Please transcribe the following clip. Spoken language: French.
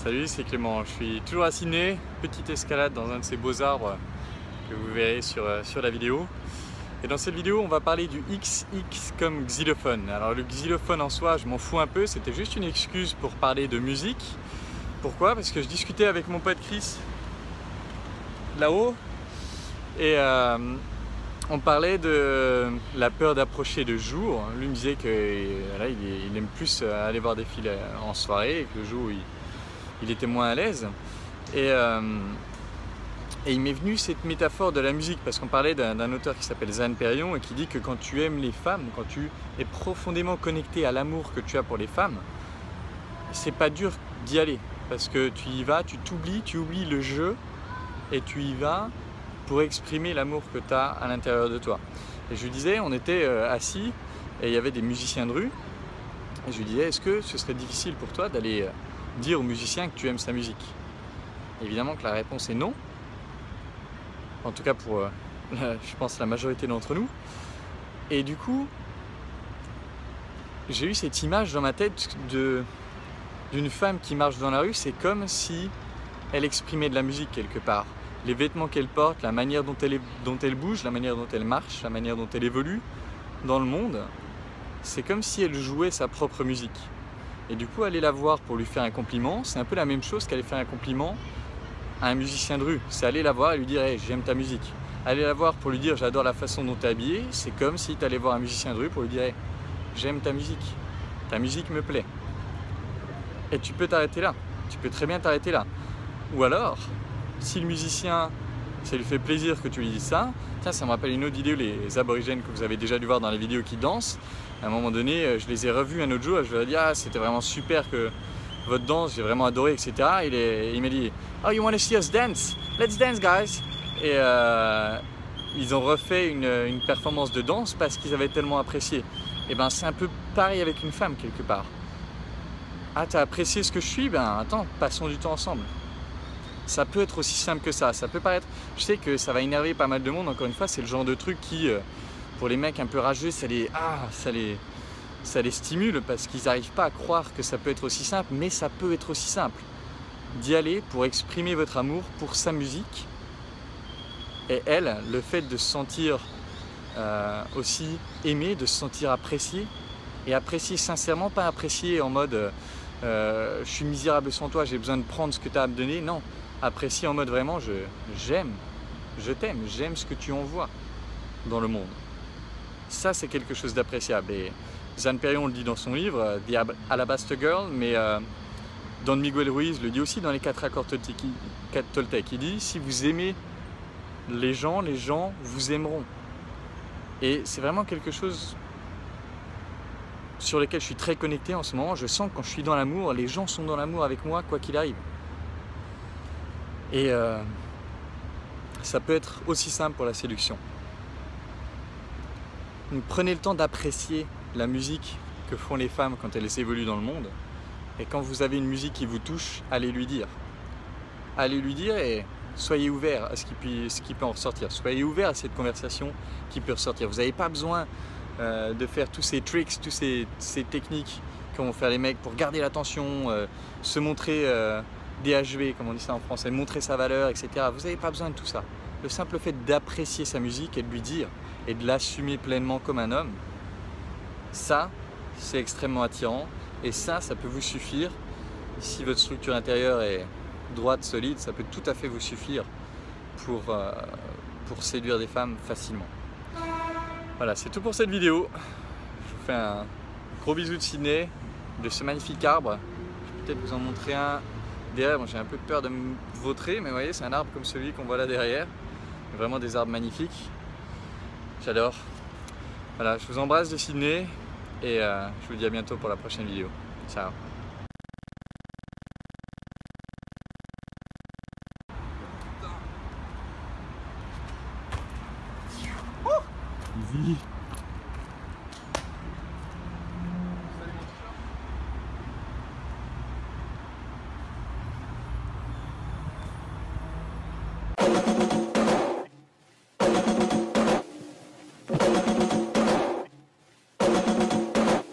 Salut, c'est Clément. Je suis toujours à Sydney, petite escalade dans un de ces beaux arbres que vous verrez sur la vidéo. Et dans cette vidéo, on va parler du XX comme xylophone. Alors le xylophone en soi, je m'en fous un peu, c'était juste une excuse pour parler de musique. Pourquoi? Parce que je discutais avec mon pote Chris là-haut et on parlait de la peur d'approcher de jour. Lui me disait qu'il aime plus aller voir des filles en soirée et que le jour il était moins à l'aise. Et il m'est venu cette métaphore de la musique parce qu'on parlait d'un auteur qui s'appelle Zan Perrion et qui dit que quand tu aimes les femmes, quand tu es profondément connecté à l'amour que tu as pour les femmes, c'est pas dur d'y aller parce que tu y vas, tu oublies le jeu et tu y vas pour exprimer l'amour que tu as à l'intérieur de toi. Et je lui disais, on était assis et il y avait des musiciens de rue et je lui disais, est-ce que ce serait difficile pour toi d'aller dire aux musiciens que tu aimes sa musique? Évidemment que la réponse est non. En tout cas pour, je pense, la majorité d'entre nous. Et du coup, j'ai eu cette image dans ma tête d'une femme qui marche dans la rue. C'est comme si elle exprimait de la musique quelque part. Les vêtements qu'elle porte, la manière dont elle bouge, la manière dont elle marche, la manière dont elle évolue dans le monde, c'est comme si elle jouait sa propre musique. Et du coup, aller la voir pour lui faire un compliment, c'est un peu la même chose qu'aller faire un compliment à un musicien de rue. C'est aller la voir et lui dire hey, j'aime ta musique. Aller la voir pour lui dire j'adore la façon dont tu es habillé, c'est comme si tu allais voir un musicien de rue pour lui dire hey, j'aime ta musique me plaît. Et tu peux t'arrêter là, tu peux très bien t'arrêter là. Ou alors, si le musicien, ça lui fait plaisir que tu lui dises ça, tiens, ça me rappelle une autre vidéo, les aborigènes que vous avez déjà dû voir dans les vidéos qui dansent. À un moment donné, je les ai revus un autre jour et je leur ai dit ah, c'était vraiment super que votre danse, j'ai vraiment adoré, etc. Il m'a dit oh, you want to see us dance? Let's dance, guys! Et ils ont refait une performance de danse parce qu'ils avaient tellement apprécié. Et ben c'est un peu pareil avec une femme quelque part. Ah, t'as apprécié ce que je suis? Ben attends, passons du temps ensemble. Ça peut être aussi simple que ça. Ça peut paraître. Je sais que ça va énerver pas mal de monde. Encore une fois, c'est le genre de truc qui, pour les mecs un peu rageux, ça les stimule parce qu'ils n'arrivent pas à croire que ça peut être aussi simple. Mais ça peut être aussi simple. D'y aller pour exprimer votre amour pour sa musique. Et elle, le fait de se sentir aussi aimé, de se sentir apprécié. Et apprécié sincèrement, pas apprécié en mode je suis misérable sans toi, j'ai besoin de prendre ce que tu as à me donner. Non. Apprécier en mode vraiment j'aime, je t'aime, j'aime ce que tu envoies dans le monde. Ça c'est quelque chose d'appréciable et Zan Perrion le dit dans son livre The Alabaster Girl, mais Don Miguel Ruiz le dit aussi dans les 4 accords Toltec. Il dit si vous aimez les gens vous aimeront. Et c'est vraiment quelque chose sur lequel je suis très connecté en ce moment. Je sens que quand je suis dans l'amour, les gens sont dans l'amour avec moi quoi qu'il arrive. Et ça peut être aussi simple pour la séduction. Donc prenez le temps d'apprécier la musique que font les femmes quand elles évoluent dans le monde. Et quand vous avez une musique qui vous touche, allez lui dire. Allez lui dire et soyez ouvert à ce qui peut en ressortir. Soyez ouvert à cette conversation qui peut ressortir. Vous n'avez pas besoin de faire tous ces tricks, toutes ces techniques que vont faire les mecs pour garder l'attention, se montrer DHV, comme on dit ça en français, montrer sa valeur, etc. Vous n'avez pas besoin de tout ça. Le simple fait d'apprécier sa musique et de lui dire et de l'assumer pleinement comme un homme, ça, c'est extrêmement attirant et ça peut vous suffire. Si votre structure intérieure est droite, solide, ça peut tout à fait vous suffire pour séduire des femmes facilement. Voilà, c'est tout pour cette vidéo. Je vous fais un gros bisou de Sydney, de ce magnifique arbre. Je vais peut-être vous en montrer un derrière. Bon, j'ai un peu peur de me vautrer, mais vous voyez, c'est un arbre comme celui qu'on voit là derrière. Vraiment des arbres magnifiques. J'adore. Voilà, je vous embrasse de Sydney et je vous dis à bientôt pour la prochaine vidéo. Ciao. Easy.